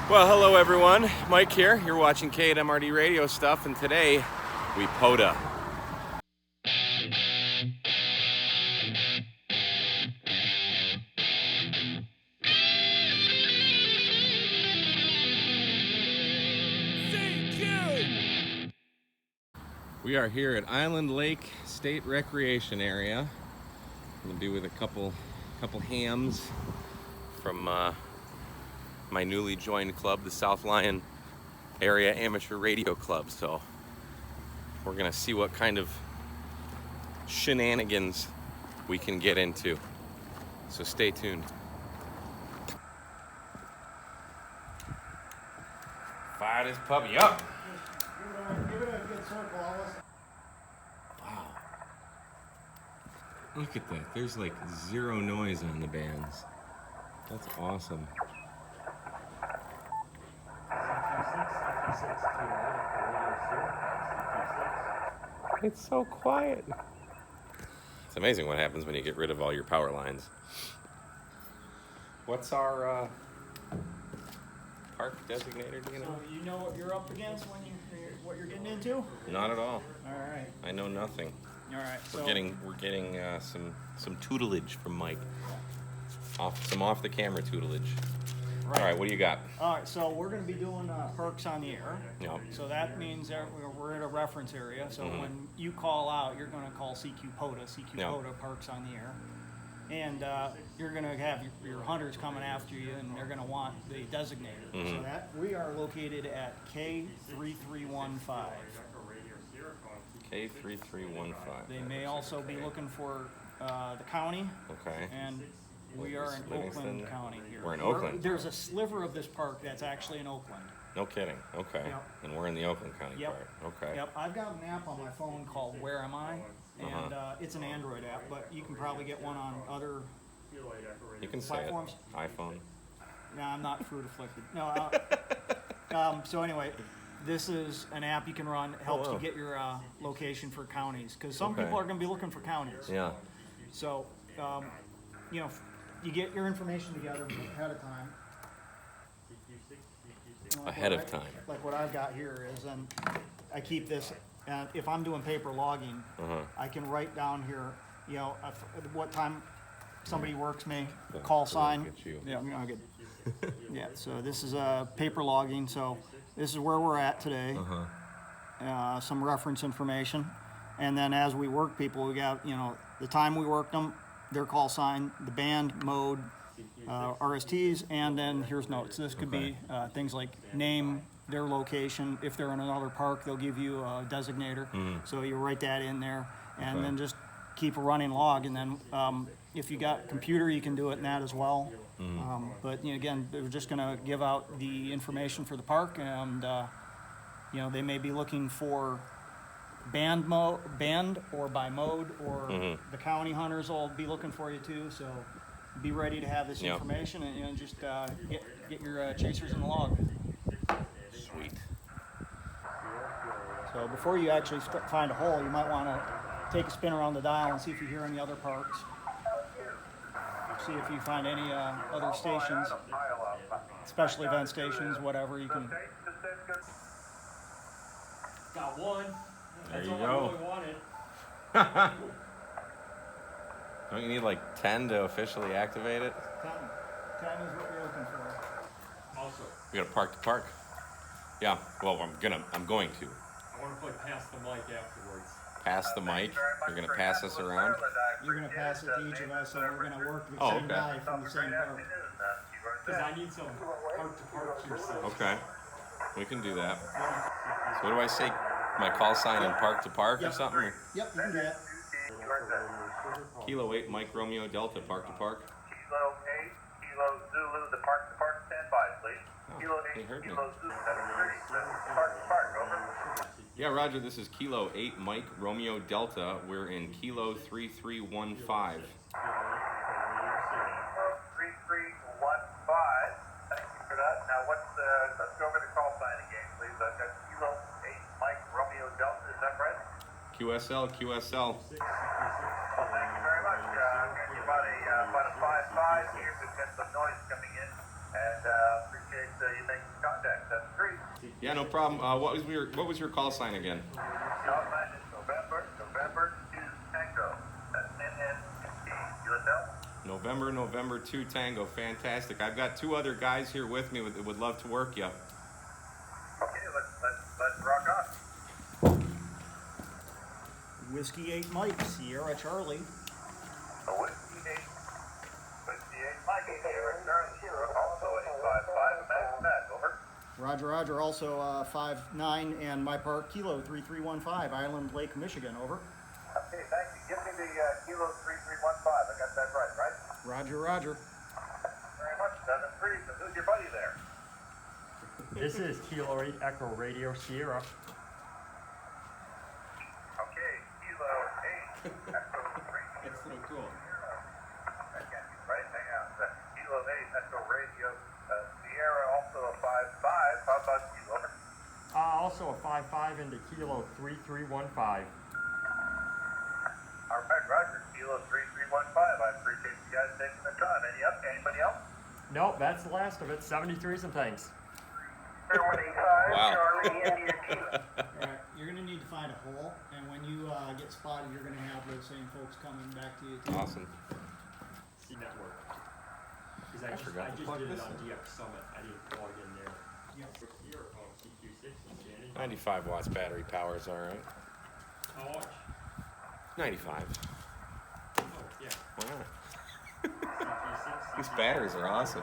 Well, hello everyone. Mike here. You're watching K8MRD Radio Stuff, and today we POTA. We are here at Island Lake State Recreation Area. I'm gonna be with a couple hams from my newly joined club, the South Lyon Area Amateur Radio Club. So we're gonna see what kind of shenanigans we can get into. So stay tuned. Fire this puppy up. Give it a good circle, Alice. Wow. Look at that. There's like zero noise on the bands. That's awesome. It's so quiet. It's amazing what happens when you get rid of all your power lines. What's our park designator, do you know? So you know what you're up against when what you're getting into? Not at all. All right. I know nothing. All right. We're getting some tutelage from Mike. Off the camera tutelage. Right. All right, what do you got? All right. So we're going to be doing perks on the air. Yep. So that means that we're in a reference area. So when you call out, you're going to call CQ POTA. CQ POTA Parks on the air. And you're going to have your hunters coming after you, and they're going to want the designator. So that we are located at K3315. K3315. They may also be looking for the county. Okay. And we are in Oakland County here. We're in Oakland. There's a sliver of this park that's actually in Oakland. No kidding. Okay. Yep. And we're in the Oakland County part. Okay. Yep. I've got an app on my phone called Where Am I? And it's an Android app, but you can probably get one on other You can say platforms. it. iPhone. No, I'm not fruit afflicted. No. So anyway, this is an app you can run. It helps you get your location for counties, because some people are going to be looking for counties. Yeah. So, you get your information together ahead of time. Ahead of time. Like what I've got here is, I keep this, and if I'm doing paper logging, I can write down here, what time somebody works me, call sign. Yeah, good. Yeah, so this is paper logging. So this is where we're at today. Some reference information, and then as we work people, we got the time we worked them, their call sign, the band, mode, RSTs, and then here's notes. This could be things like name, their location. If they're in another park, they'll give you a designator. So you write that in there, and then just keep a running log. And then if you got computer, you can do it in that as well. But again, they're just going to give out the information for the park, and they may be looking for band or by mode, or the county hunters will be looking for you too. So be ready to have this information, and just get your chasers in the log. Sweet. So before you actually find a hole, you might want to take a spin around the dial and see if you hear any other parks. See if you find any other stations, special event stations, whatever you can. Got one. There That's you all go. I really wanted. Don't you need like 10 to officially activate it? 10 is what you're looking for. Also, We got to park to park. Yeah. Well, I'm going to. I want to play past the mic afterwards. Pass the mic. You're going to pass us around. You're going to pass it to each of us, and we're going to work with the same guy from the same park. Because I need some park-to-park yourself. Okay. We can do that. So what do I say? My call sign in park to park or something? Yep, you can do that. Kilo 8 Mike Romeo Delta park to park. Kilo 8, Kilo Zulu, the park to park, stand by, please. Kilo 8, he heard me. Kilo Zulu, 730, park to park, over. Yeah, Roger, this is Kilo 8 Mike Romeo Delta. We're in Kilo 3315. 3315, thank you for that. Now let's go over the call sign again, please. I've got Kilo 8 Mike Romeo Delta, is that right? QSL. Well, thank you very much. I'm getting about a 5-5 here. We've got some noise coming in, and appreciate you making Yeah, no problem. What was your call sign again? Call sign is November 2 Tango. That's NNT. USL? November 2 Tango. Fantastic. I've got 2 other guys here with me that would love to work you. Okay, let's rock on. Whiskey 8 Mike, Sierra Charlie. A Whiskey 8 Mike, Sierra Charlie, also 855. Imagine that, over. Roger, also 5-9 and my part, Kilo 3315, Island Lake, Michigan, over. Okay, thank you. Give me the Kilo 3315. I got that right? Roger. Very much. 7-3. So who's your buddy there? This is Kilo 8 Echo Radio Sierra. Okay, Kilo 8 Echo 3. That's so cool. I can't be right. Hang on. Kilo 8 Echo Radio Sierra, also a 55. How about you, over? Also a 5-5 into Kilo 3315. All right, Roger. Kilo 3315. I appreciate you guys taking the time. Anybody else? Nope, that's the last of it. 73s and thanks. 185, Wow. Charlie, India, Kilo. Alright, you're gonna need to find a hole, and when you get spotted, you're gonna have those same folks coming back to you too. Awesome. C Network. Because I forgot to just plug did it this on in. DX Summit. I didn't plug in there. Yep. Here, CQ6 and Danny. 95 watts battery power is all right. How much? 95. Oh, yeah. Why not? CQ6. These batteries are awesome.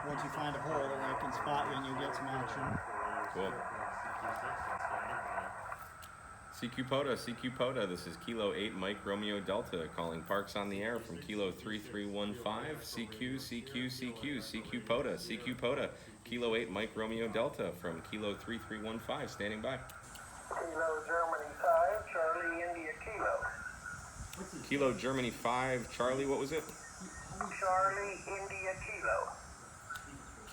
Once you find a hole, then I can spot you and you'll get some action. Cool. CQ POTA, this is Kilo 8 Mike Romeo Delta calling Parks on the Air from Kilo 3315. CQ POTA, Kilo 8 Mike Romeo Delta from Kilo 3315, standing by. Kilo Germany 5, Charlie, India, Kilo. Kilo Germany 5, Charlie, what was it? Charlie, India, Kilo.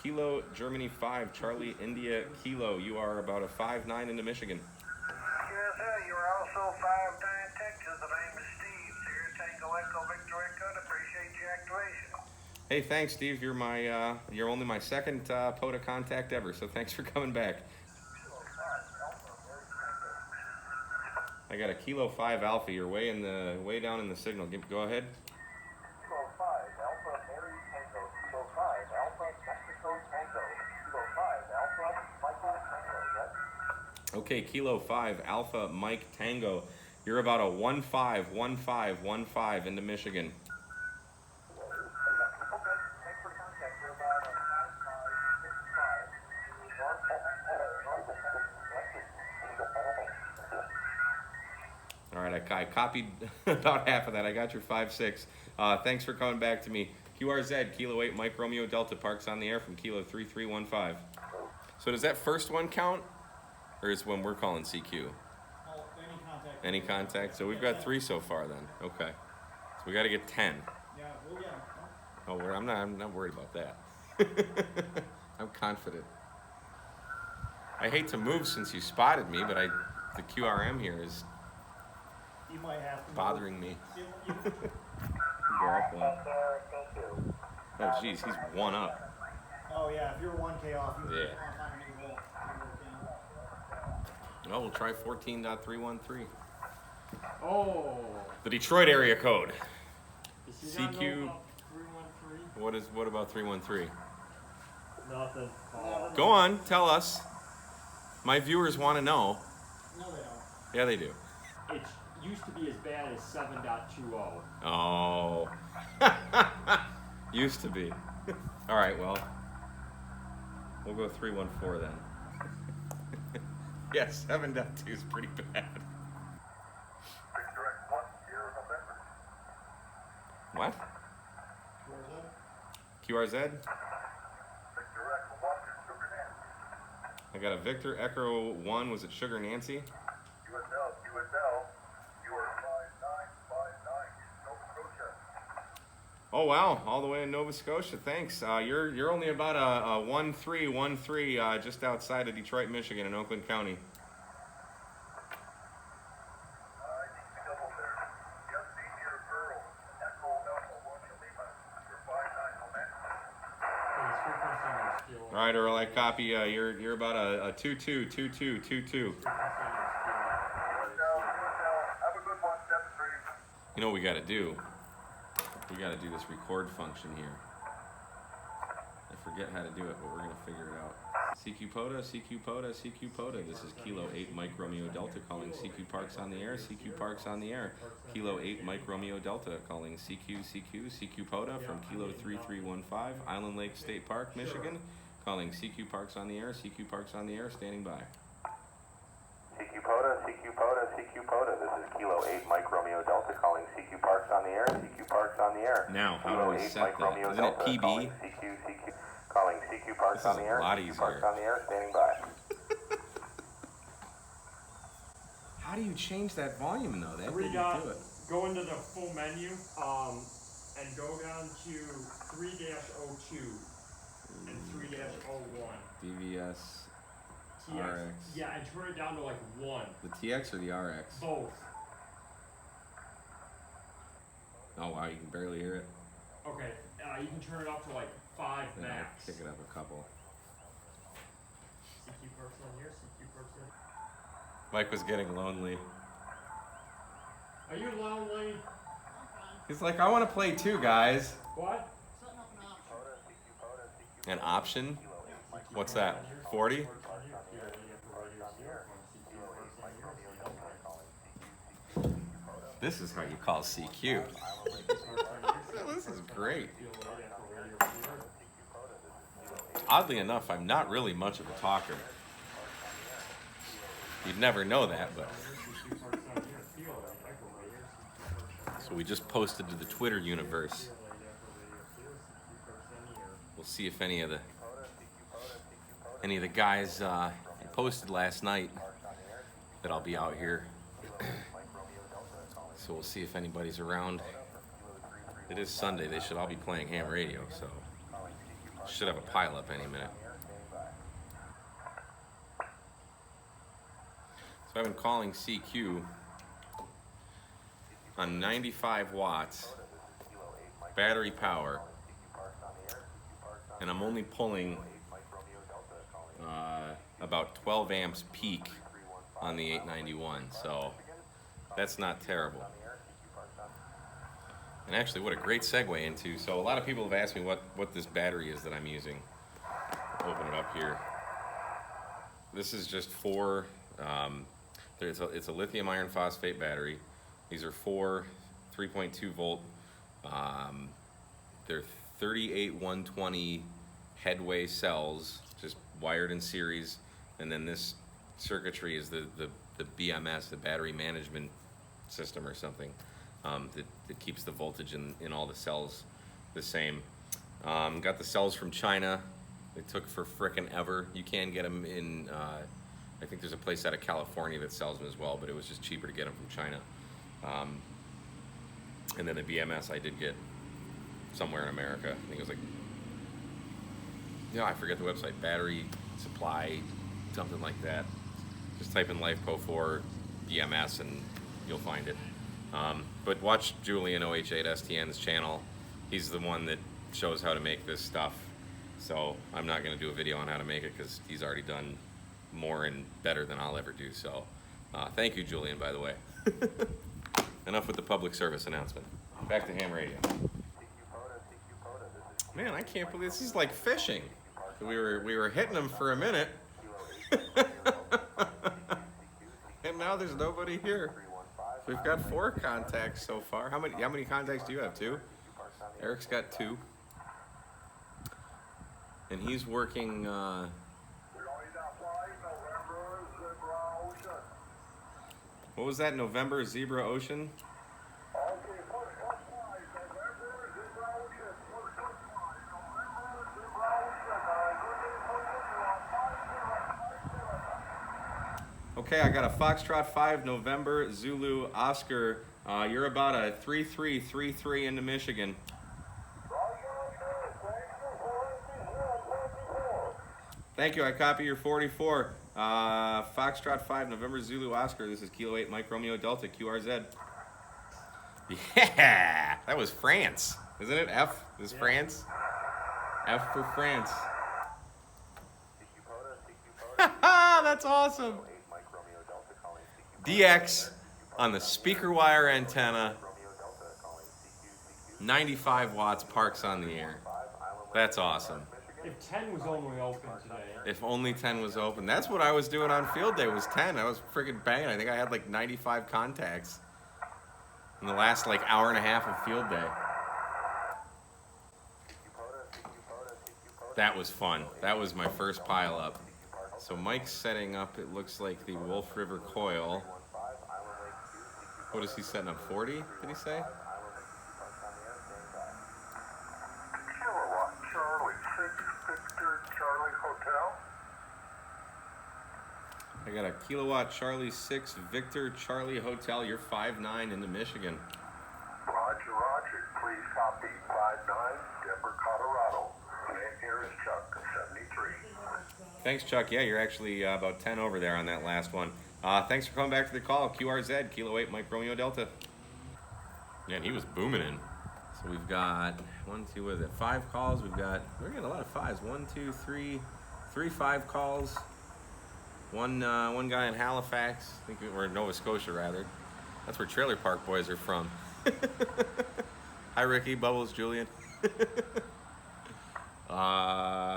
Kilo Germany 5, Charlie, India, Kilo. You are about a 5-9 into Michigan. Yes, sir. You are also 5-9 Texas. The name is Steve. Sierra Tango Echo Victor Echo. Appreciate your activation. Hey, thanks, Steve. You're only my second POTA contact ever, so thanks for coming back. I got a Kilo 5 Alpha. You're way down in the signal. Go ahead. Kilo 5 Alpha Mary Tango. Kilo 5 Alpha Mexico Tango. Kilo 5 Alpha Michael Tango. Right? Okay, Kilo 5 Alpha Mike Tango. You're about a 15 into Michigan. All right, I copied about half of that. I got your 5-6. Thanks for coming back to me. QRZ, Kilo 8 Mike Romeo Delta, Parks on the Air from Kilo 3315. So does that first one count? Or is when we're calling CQ? Oh, any contact. Any contact? So we've got 3 so far then. Okay. So we got to get 10. Yeah, we'll get 'em. Oh, I'm not worried about that. I'm confident. I hate to move since you spotted me, but the QRM here is You might have to. bothering me. You- Go up one. Oh, geez, he's 1 up. Oh yeah, if you're 1K off, you Yeah. want to find a new hole. Well, we'll try 14.313. Oh. The Detroit area code. Does he not know CQ. about 313? What about 313? Nothing. Go on, tell us. My viewers want to know. No, they don't. Yeah, they do. It used to be as bad as 7.20. Oh. Used to be. All right, well, we'll go 314 then. Yes, 7.2 is pretty bad. Victor X 1, Sierra November. What? Where's that? QRZ? Victor X 1 is Sugar Nancy. I got a Victor Echo 1. Was it Sugar Nancy? USL, you are 5959 in Nova Scotia. Oh wow, all the way in Nova Scotia. Thanks. You're only about a 1313 just outside of Detroit, Michigan, in Oakland County. I need to double there. Yes, senior girl. Echo Alpha 1 Lima. You're 59 on that. His frequency All right, Earl, I copy. You're about a 2-2, 2-2, 2-2. You know what we got to do? We got to do this record function here. I forget how to do it, but we're gonna figure it out. CQ POTA, CQ POTA, CQ POTA. This is Kilo 8 Mike Romeo Delta calling CQ Parks on the air. CQ Parks on the air. Kilo 8 Mike Romeo Delta calling CQ POTA from Kilo 3315 Island Lake State Park, Michigan. Calling CQ Parks on the air. CQ Parks on the air. Standing by. CQ POTA, CQ POTA, CQ POTA. This is Kilo 8 Mike Romeo Delta calling CQ Parks on the air. CQ Parks on the air. Now, how do we set that? Isn't it PB? Calling CQ Parks on the air. This is a lot CQ easier. Parks on the air. Standing by. How do you change that volume though? That We didn't got, do it. go into the full menu, and go down to 3-02 and 3-01. DVS, TX. RX. Yeah, and turn it down to like 1. The TX or the RX? Both. Oh wow, you can barely hear it. Okay, you can turn it up to like 5 Yeah, I'll max. kick it up a couple. CQ Parks on here, CQ Parks on. Mike was getting lonely. Are you lonely? He's like, I want to play too, guys. What? An option? What's that? 40? This is how you call CQ. This is great. Oddly enough, I'm not really much of a talker. You'd never know that, but. So we just posted to the Twitter universe. We'll see if any of the guys posted last night that I'll be out here. So we'll see if anybody's around. It is Sunday. They should all be playing ham radio, so should have a pileup any minute. So I've been calling CQ on 95 watts battery power, and I'm only pulling about 12 amps peak on the 891, so that's not terrible. And actually, what a great segue into, so a lot of people have asked me what this battery is that I'm using. Open it up here. This is just four, it's a lithium iron phosphate battery. These are four 3.2 volt, they're 38120 headway cells, just wired in series, and then this circuitry is the BMS, the battery management system or something, that keeps the voltage in all the cells the same. Got the cells from China. They took for frickin' ever. You can get them in, I think there's a place out of California that sells them as well, but it was just cheaper to get them from China. And then the BMS I did get somewhere in America. I think it was like, I forget the website, battery supply, something like that. Just type in LifePo4 BMS and you'll find it. But watch Julian OH8STN's channel. He's the one that shows how to make this stuff. So I'm not going to do a video on how to make it because he's already done more and better than I'll ever do. So thank you, Julian, by the way. Enough with the public service announcement. Back to ham radio. Man, I can't believe this is like fishing. We were hitting them for a minute. And now there's nobody here. We've got 4 contacts so far. How many contacts do you have? 2? Eric's got 2. And he's working what was that? November Zebra Ocean? Okay, I got a Foxtrot 5 November Zulu Oscar. You're about a 3333 into Michigan. Thank you, I copy your 44. Foxtrot 5 November Zulu Oscar. This is Kilo 8 Mike Romeo Delta QRZ. Yeah, that was France, isn't it? F is France. F for France. That's awesome. DX on the speaker wire antenna, 95 watts, parks on the air. That's awesome. If 10 was only open today. If only 10 was open. That's what I was doing on field day, was 10. I was friggin' banging. I think I had like 95 contacts in the last like hour and a half of field day. That was fun. That was my first pile up. So Mike's setting up, it looks like, the Wolf River coil. What is he setting up, 40, did he say? Kilowatt Charlie 6 Victor Charlie Hotel. I got a Kilowatt Charlie 6 Victor Charlie Hotel. You're 5'9" into Michigan. Roger, Roger. Please copy 59 Denver, Colorado. And here is Chuck, 73. Thanks, Chuck. Yeah, you're actually about 10 over there on that last one. Thanks for coming back to the call. QRZ, Kilo 8, Mike Romeo Delta. Man, he was booming in. So we've got 5 calls. We're getting a lot of fives. 3 5 calls. One guy in Halifax, I think, or Nova Scotia rather. That's where Trailer Park Boys are from. Hi, Ricky, Bubbles, Julian.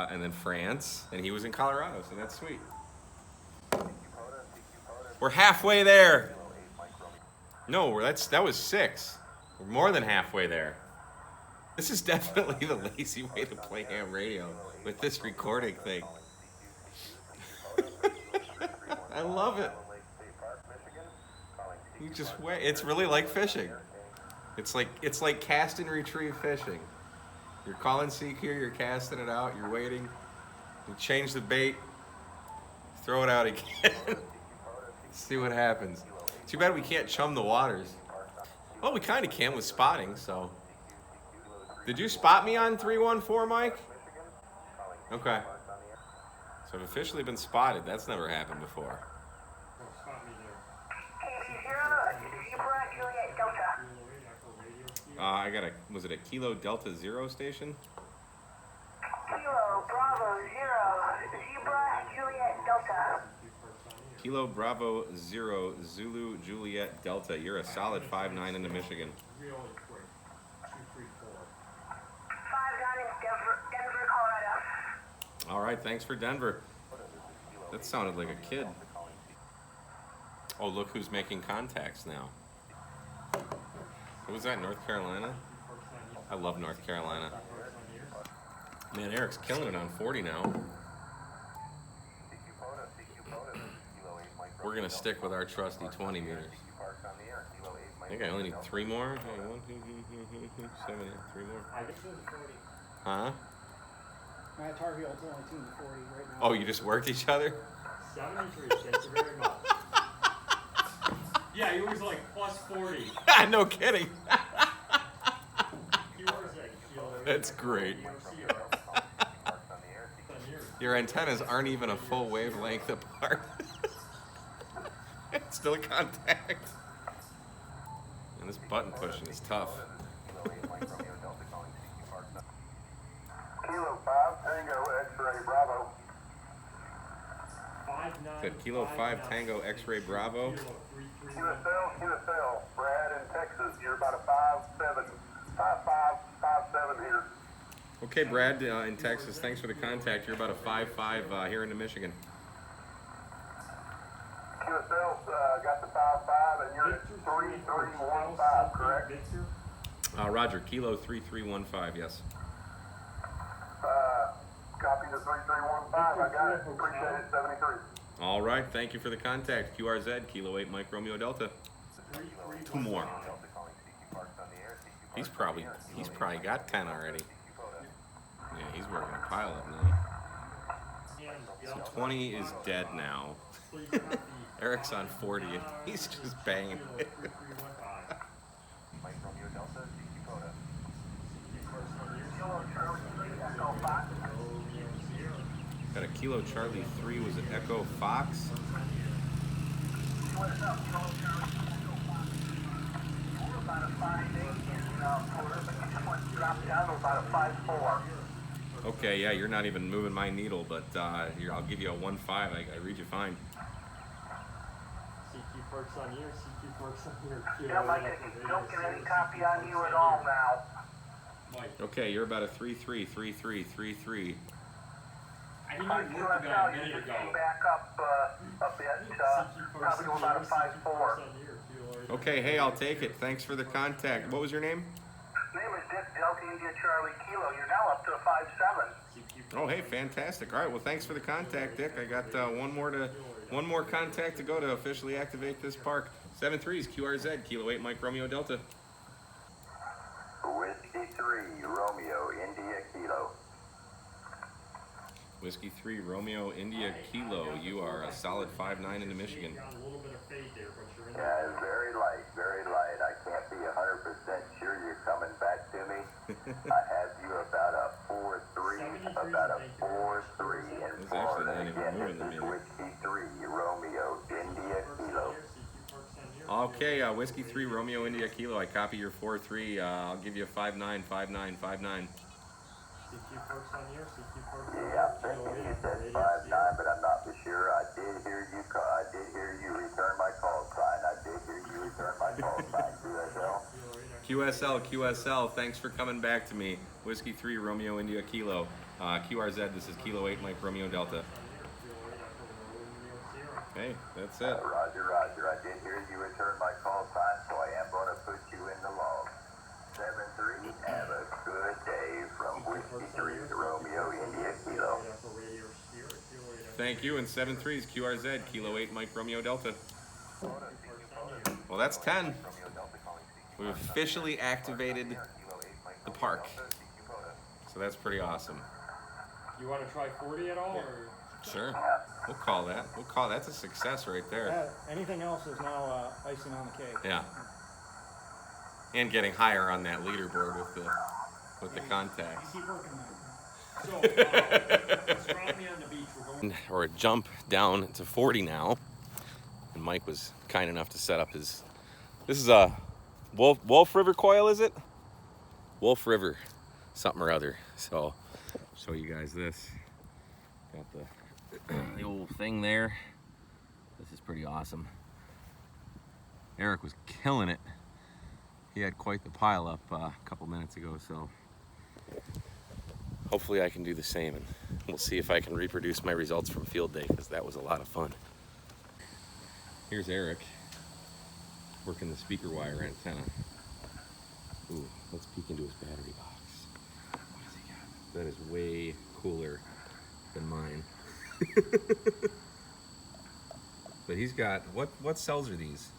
And then France, and he was in Colorado, so that's sweet. We're halfway there. No, that was 6. We're more than halfway there. This is definitely the lazy way to play ham radio with this recording thing. I love it. You just wait. It's really like fishing. It's like cast and retrieve fishing. You're calling seek here, you're casting it out, you're waiting. You change the bait, throw it out again. See what happens. Too bad we can't chum the waters. Well, we kind of can with spotting, so. Did you spot me on 314, Mike? Okay. So I've officially been spotted. That's never happened before. I got was it a Kilo Delta Zero station? Kilo Bravo Zero Zebra Juliet Delta. Kilo Bravo Zero Zulu Juliet Delta. You're a solid 5'9" into Michigan. Really quick. 234. 5'9" in Denver, Colorado. All right, thanks for Denver. That sounded like a kid. Oh, look who's making contacts now. What was that, North Carolina? I love North Carolina. Man, Eric's killing it on 40 now. We're going to stick with our trusty 20 meters. I think I only need 3 more. 1, 2, 3, 7, 8, 3 more. Huh? My Tar Heel's only 2 and 40 right now. Oh, you just worked each other? 73, thank you very much. Yeah, he was like plus 40. No kidding. That's great. Your antennas aren't even a full wavelength apart. It's still a contact. And this button pushing is tough. Kilo 5 Tango X-Ray Bravo. Said Kilo 5 Tango X-Ray Bravo. QSL, Brad in Texas. You're about a 5'7", 5'5", 5'7" here. Okay, Brad in Texas, thanks for the contact. You're about a 5'5" here into Michigan. QSL's got the 5'5", and you're at 3315, correct? Roger, Kilo 3315, yes. Copy the 3315. I got it. Appreciate it. 73. All right, thank you for the contact. QRZ, Kilo 8, Mike Romeo Delta. 2 more. He's probably got 10 already. Yeah, he's working a pile up now. So 20 is dead now. Eric's on 40 and he's just banging it. Got a Kilo Charlie 3, was it Echo Fox? Okay, yeah, you're not even moving my needle, but I'll give you a 1.5. I read you fine. CQ Parks on you, CQ Parks on your Yeah, Mike, don't get any copy on you at all now. Mike, Okay, you're about a 3.3, 3.3, 3.3. I didn't even work about a QSL, you minute just ago. came back up a bit, probably go about a 5.4. Okay, hey, I'll take it. Thanks for the contact. What was your name? Name is Dick, Delta India Charlie Kilo. You're now up to a 5.7. Oh, hey, fantastic. All right, well, thanks for the contact, Dick. I got one more contact to go to officially activate this park. 7.3s, QRZ, Kilo 8, Mike Romeo Delta. Whiskey 3, Romeo, India, Kilo. Whiskey 3, Romeo, India, Kilo. You are a solid 5.9 into Michigan. Got a little bit of fade there, but you're in Yeah, it's very light, very light. I can't be 100% sure you're coming back to me. I have you about a 4.3, about a 4.3 in It's actually Florida. not even Again, moving the this is meter. Whiskey 3, Romeo, India, Kilo. CQ Parks on you. Okay, Whiskey 3, Romeo, India, Kilo. I copy your 4.3. I'll give you a 5.9, 5.9, 5.9. CQ Parks on you, CQ Parks on you. Yeah, I'm thinking you said 5.9, but I'm not for sure. I did hear you call. I did hear you return my call sign. I did hear you return my call sign. QSL. QSL, thanks for coming back to me. Whiskey 3, Romeo, India, Kilo. QRZ, this is Kilo 8, Mike Romeo Delta. Hey, that's it. Roger, Roger. I did hear you return my call sign, so I am going to put you in the log. 7-3, have a good day from Whiskey 3 to Romeo, India, Kilo. Thank you, and 7.3s, QRZ, Kilo 8, Mike Romeo Delta. Well, that's 10. We've officially activated the park. So that's pretty awesome. You want to try 40 at all, or? Sure. We'll call that. That's a success right there. Anything else is now icing on the cake. Yeah. And getting higher on that leaderboard with the contacts. Keep working on it. So, astronomy on the beach, we're going. Or a jump down to 40 now. And Mike was kind enough to set up his. This is a Wolf River coil, is it? Wolf River, something or other. So, show you guys this. Got the old thing there. This is pretty awesome. Eric was killing it. He had quite the pile up a couple minutes ago, so hopefully I can do the same, and we'll see if I can reproduce my results from field day, because that was a lot of fun. Here's Eric working the speaker wire antenna. Ooh, let's peek into his battery box. What has he got? That is way cooler than mine. But he's got, what cells are these?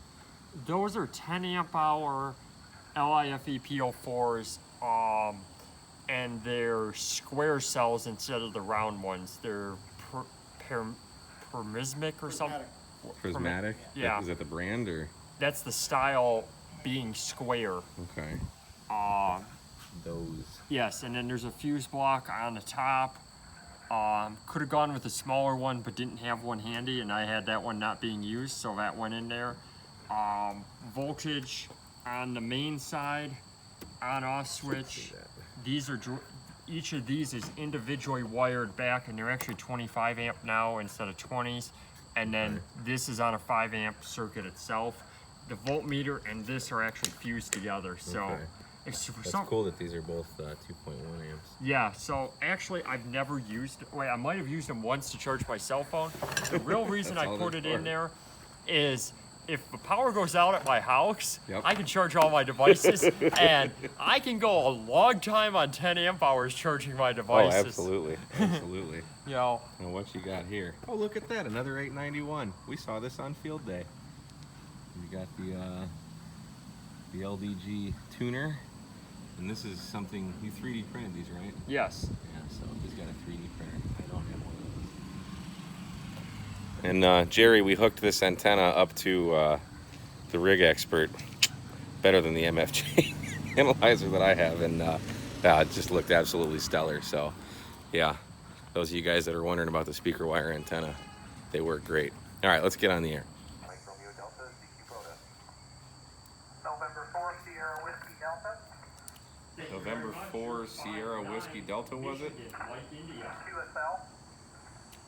Those are 10 amp hour LIFE PO4s, and they're square cells instead of the round ones. They're prismatic or something. Prismatic? Yeah. Is that the brand, or? That's the style, being square. Okay. Those. Yes, and then there's a fuse block on the top. Could have gone with a smaller one, but didn't have one handy, and I had that one not being used, so that went in there. Voltage on the main side, on-off switch. These are, each of these is individually wired back, and they're actually 25 amp now instead of 20s. And then this is on a 5 amp circuit itself. The voltmeter and this are actually fused together. So Okay. it's That's cool that these are both 2.1 amps. yeah, so actually I've never used, wait, I might have used them once to charge my cell phone. The real reason I all put they're it in for. there is if the power goes out at my house, Yep. I can charge all my devices, and I can go a long time on 10 amp hours charging my Oh, devices. absolutely. Absolutely. You know, Now what you got here? Oh, look at that, another 891. We saw this on field day. You got the LDG tuner, and this is something, you 3D printed these, right? yes. Yeah, so he's got a 3D printer. I don't have one of those. And Jerry, we hooked this antenna up to the Rig Expert, better than the MFJ analyzer that I have, and it just looked absolutely stellar. So, yeah, those of you guys that are wondering about the speaker wire antenna, they work great. All right, let's get on the air. Mike Romeo Delta, CQ POTA. November 4th, Sierra Whiskey Delta. November 4 Sierra Whiskey Delta, was it? Light India. QSL.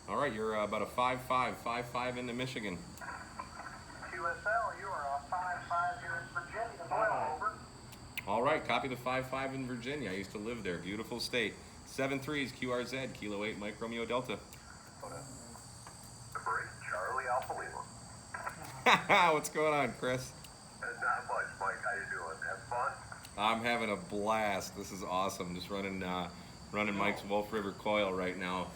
All right, you're about a 5.5 into Michigan. QSL, you are a 5-5 here in Virginia. Well, over. All right, copy the 5.5 in Virginia. I used to live there. Beautiful state. 7.3s QRZ, Kilo 8 Mike Romeo Delta. Number 8, Charlie Alpha Lima. What's going on, Chris? Not much, Mike. How you doing? Have fun? I'm having a blast. This is awesome. Just running Mike's Wolf River coil right now.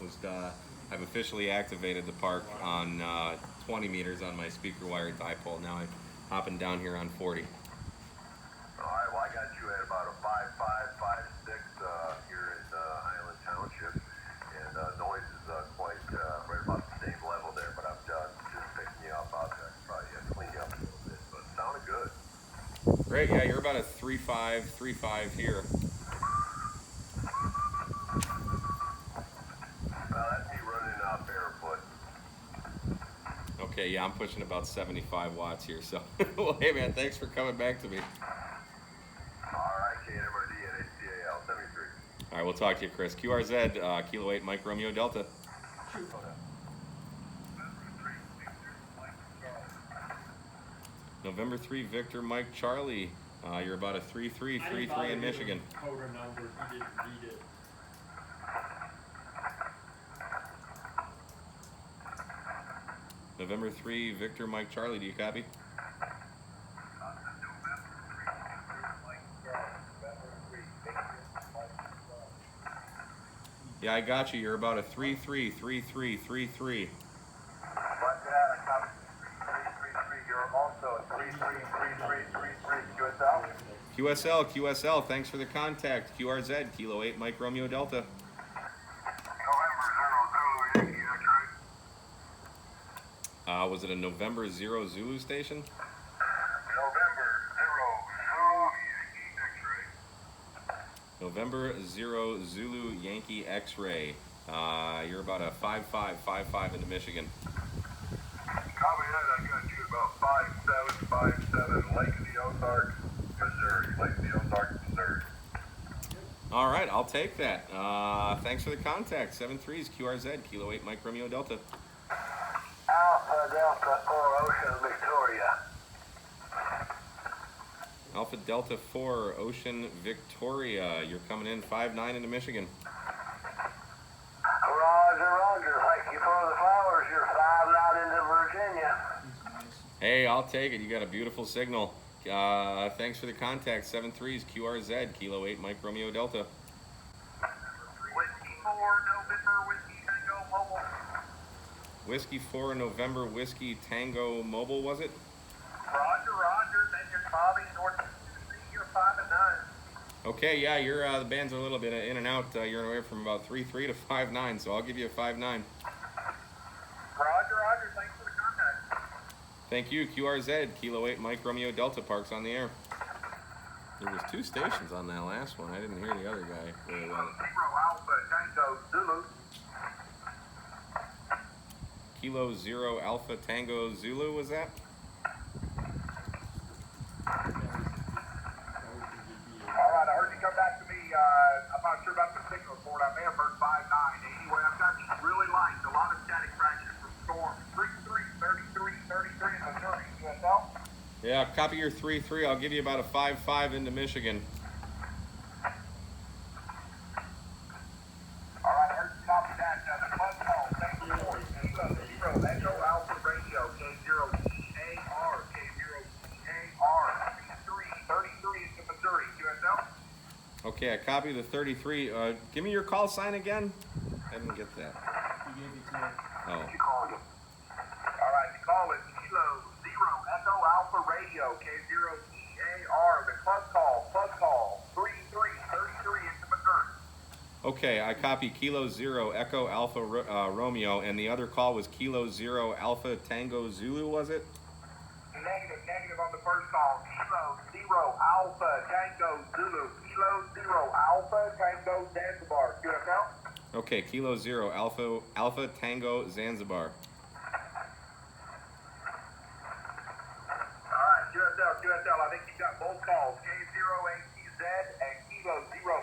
I've officially activated the park on 20 meters on my speaker wire dipole. Now I'm hopping down here on 40. All right, well, I got you at about a 5.5, 5.6 here in Highland Township, and noise is quite right about the same level there, but I'm just picking you up out there. Probably have to clean you up a little bit, but it sounded good. Great, yeah, you're about a 3.5 here. That's me running barefoot. Okay, yeah, I'm pushing about 75 watts here. So, well, hey man, thanks for coming back to me. All right, KNMRD and HCAL 73. All right, we'll talk to you, Chris. QRZ, Kilo 8 Mike Romeo Delta. November 3 Victor Mike Charlie. You're about a 3.3 in Michigan. POTA number, he didn't read it. November 3 Victor Mike Charlie, do you copy? Yeah, I got you. You're about a 3.3. But I copy 333. You're also a 333333 QSL, thanks for the contact. QRZ, Kilo 8 Mike Romeo Delta. November 0 Zulu Yankee X-ray. Was it a November 0 Zulu station? November 0 Zulu Yankee X-ray. November 0 Zulu Yankee X-ray. You're about a 5.5 into Michigan. Copy that. I got you about 5.7 Lake of the Ozarks, Missouri. Lake of the Ozarks, Missouri. All right, I'll take that. Thanks for the contact. 7.3s QRZ, Kilo 8 Mike Romeo Delta. Alpha Delta 4 Ocean Victoria. Alpha Delta 4 Ocean Victoria. You're coming in 5.9 into Michigan. Roger. Thank you for the flowers. You're 5 into Virginia. Hey, I'll take it. You got a beautiful signal. Thanks for the contact. 7.3s QRZ, Kilo 8 Mike Romeo Delta. Whiskey 4 November Whiskey Tango Mobile. Whiskey 4 November Whiskey Tango Mobile, was it? Roger. Thank you, Bobby. North Tennessee. You're 5 and 9. Okay, yeah, you're the bands are a little bit in and out. You're anywhere from about 3.3 to 5.9, so I'll give you a 5.9. Roger. Thanks for the contact. Thank you, QRZ, Kilo 8 Mike Romeo Delta. Parks on the air. There was 2 stations on that last one. I didn't hear the other guy very well. 0 Alpha Tango Zulu. Kilo 0 Alpha Tango Zulu, was that? All right, I heard you come back to me. I'm not sure about the signal report. I may have heard 5.9. Anyway, I've got you really light. A lot of static fractures from storm. 33, 33 in Missouri. QSL. Yeah, copy your 3.3. I'll give you about a 5.5 into Michigan. All right, I heard you copy that. The bus call. Thank you for it. Kilo 0 Echo Alpha Radio. K0EAR. K0EAR. 33 into Missouri. QSL. Okay, I copy the 33. Give me your call sign again. I didn't get that. He gave it to me. Oh. You called him. All right, the call is Kilo 0 Echo Alpha Radio. K0EAR. The plug call. 33 into Missouri. Okay, I copy Kilo 0 Echo Alpha Romeo, and the other call was Kilo 0 Alpha Tango Zulu, was it? Negative on the first call. Kilo 0 Alpha Tango Zulu. Kilo 0 Alpha Tango Zanzibar. QSL. Okay, Kilo 0 Alpha Tango Zanzibar. All right, QSL. I think you got both calls. K0ATZ and Kilo 0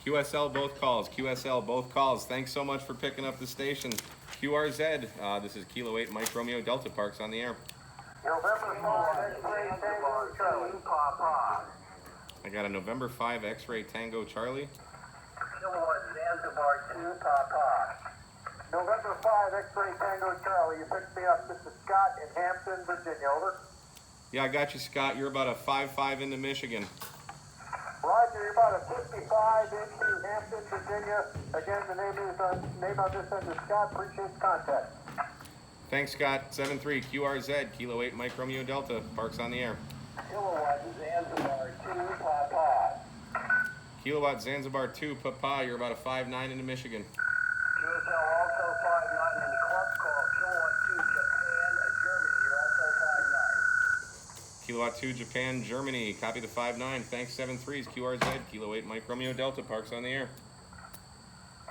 QSL both calls. QSL both calls. Thanks so much for picking up the station. QRZ, this is Kilo 8 Mike Romeo Delta Parks on the air. November 5, X-ray Tango Charlie, Papa. I got a November 5 X-ray Tango Charlie. Kilowatt Zanzibar 2, Papa. November 5, X-ray Tango Charlie, you picked me up. This is Scott in Hampton, Virginia, over. Yeah, I got you, Scott. You're about a 5-5 into Michigan. Roger, you're about a 55 into Hampton, Virginia. Again, the name on this end is Scott. Appreciate the contact. Thanks, Scott. 7-3 QRZ, Kilo 8 Mike Romeo Delta, Parks on the air. Kilowatt Zanzibar 2, Papa. Kilowatt Zanzibar 2, Papa, you're about a 5-9 into Michigan. QSL also 5-9 in the club call. Kilowatt 2, Japan, Germany. You're also 5-9. Kilowatt 2, Japan, Germany, copy the 5-9. Thanks, 7-3s, QRZ, Kilo 8 Mike Romeo Delta, Parks on the air.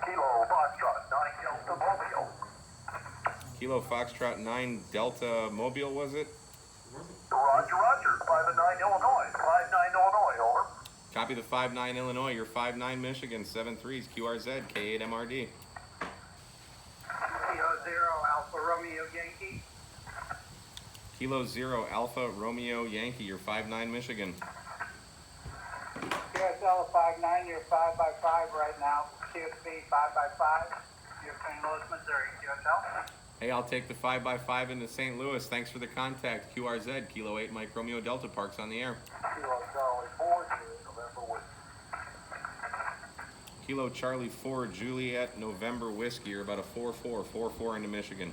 Kilo Foxtrot, 9 Delta Mobile. Kilo Foxtrot 9 Delta Mobile, was it? Roger, roger. 5-9 Illinois. 5-9 Illinois, over. Copy the 5-9 Illinois, you're 5-9 Michigan, 7-3s, QRZ, K8 MRD. Kilo 0 Alpha Romeo Yankee. Kilo 0 Alpha Romeo Yankee, you're 5-9 Michigan. QSL 5-9, you're 5x5 right now. QSB 5x5. You're St. Louis, Missouri. QSL. Hey, I'll take the 5x5 into St. Louis. Thanks for the contact. QRZ, Kilo 8 Mike Romeo Delta, Parks on the air. Kilo Charlie 4, November Whiskey. Kilo Charlie 4 Juliet November Whiskey, you're about a 4-4 into Michigan.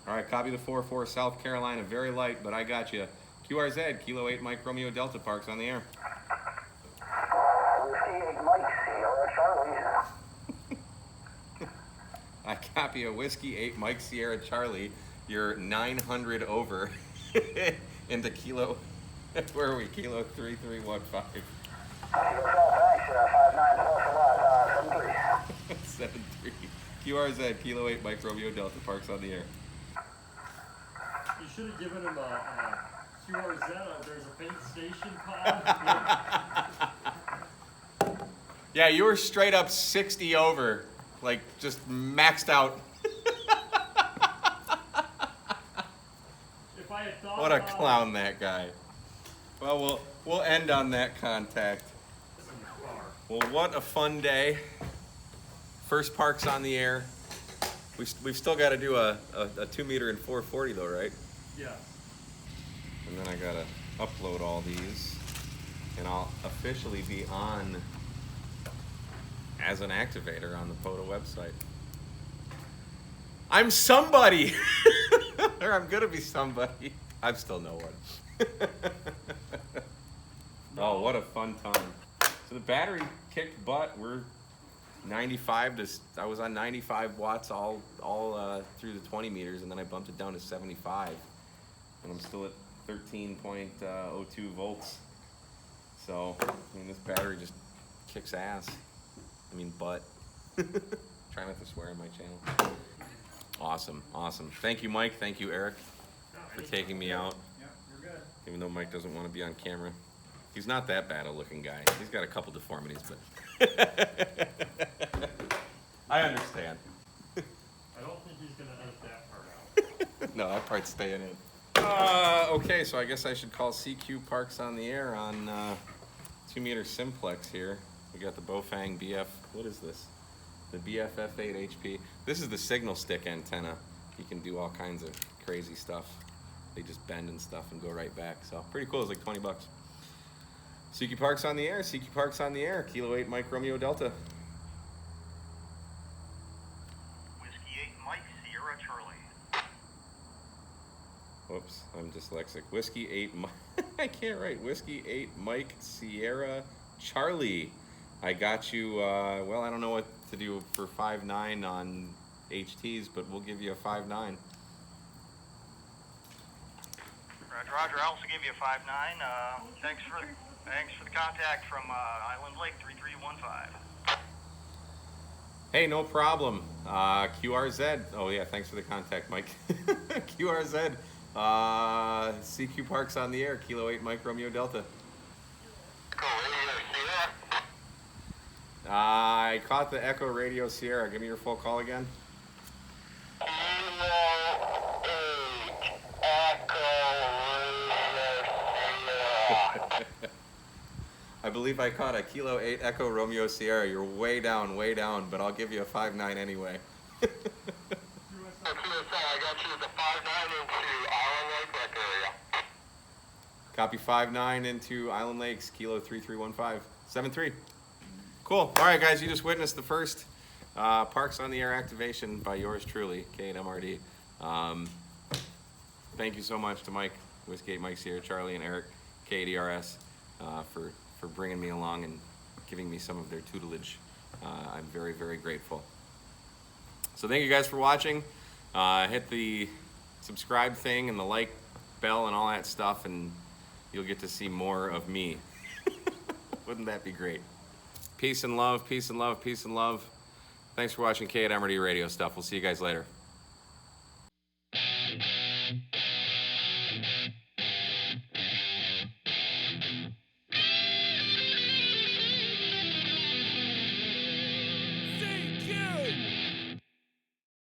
All right, copy the 4-4 South Carolina, very light, but I got you. QRZ, Kilo 8 Mike Romeo Delta, Parks on the air. Whiskey 8 Mike Sierra Charlie. I copy a Whiskey 8 Mike Sierra Charlie, you're 900 over into Kilo, where are we? Kilo 3315. Thanks, 5-9 plus a lot, 7-3. 7-3. QRZ, Kilo 8 Mike Romeo Delta, Parks on the air. You should have given him a QRZ. There's a paint station pod. Yeah, you were straight up 60 over, like just maxed out. If I had thought What a about clown that guy. Well, we'll end on that contact. Well, what a fun day. First Parks on the air. We've still got to do a 2 meter and 440 though, right? Yeah. And then I gotta upload all these, and I'll officially be on as an activator on the POTA website. I'm somebody, or I'm gonna be somebody. I'm still no one. Oh, what a fun time! So the battery kicked butt. We're 95 to. I was on 95 watts all through the 20 meters, and then I bumped it down to 75, and I'm still at 13.02 volts. So I mean, this battery just kicks ass. I mean, butt. Try not to swear on my channel. Awesome, awesome. Thank you, Mike. Thank you, Eric, for taking me out. Yeah, you're good. Even though Mike doesn't want to be on camera. He's not that bad a looking guy. He's got a couple deformities, but I understand. I don't think he's gonna edit that part out. No, that part's staying in. Okay, so I guess I should call CQ Parks on the air on 2 meter simplex here. We got the Bofang BF, what is this? The BF-F8 HP. This is the signal stick antenna. You can do all kinds of crazy stuff. They just bend and stuff and go right back. So pretty cool, it's like 20 bucks. CQ Parks on the air, CQ Parks on the air. Kilo 8 Mike Romeo Delta. Whiskey 8 Mike Sierra Charlie. Whoops, I'm dyslexic. Whiskey 8, I can't write. Whiskey 8 Mike Sierra Charlie. I got you, well, I don't know what to do for 5.9 on HTs, but we'll give you a 5.9. Roger, Roger. I'll also give you a 5.9. Thanks for the contact from Island Lake 3315. Hey, no problem. QRZ. Oh yeah, thanks for the contact, Mike. QRZ. CQ Parks on the air, Kilo 8 Mike Romeo Delta. I caught the Echo Radio Sierra. Give me your full call again. I believe I caught a Kilo 8 Echo Romeo Sierra. You're way down, but I'll give you a 5-9 anyway. I got you at the 5-9 into Island Lake Rec area. Copy 5-9 into Island Lakes, Kilo 3315. 7-3. Cool. All right, guys, you just witnessed the first Parks on the Air activation by yours truly, K8MRD. Thank you so much to Mike, Whiskey 8 Mike Sierra, Charlie, and Eric, K8ERS, for bringing me along and giving me some of their tutelage. I'm very, very grateful. So thank you guys for watching. Hit the subscribe thing and the like bell and all that stuff, and you'll get to see more of me. Wouldn't that be great? Peace and love, peace and love, peace and love. Thanks for watching K8MRD Radio Stuff. We'll see you guys later.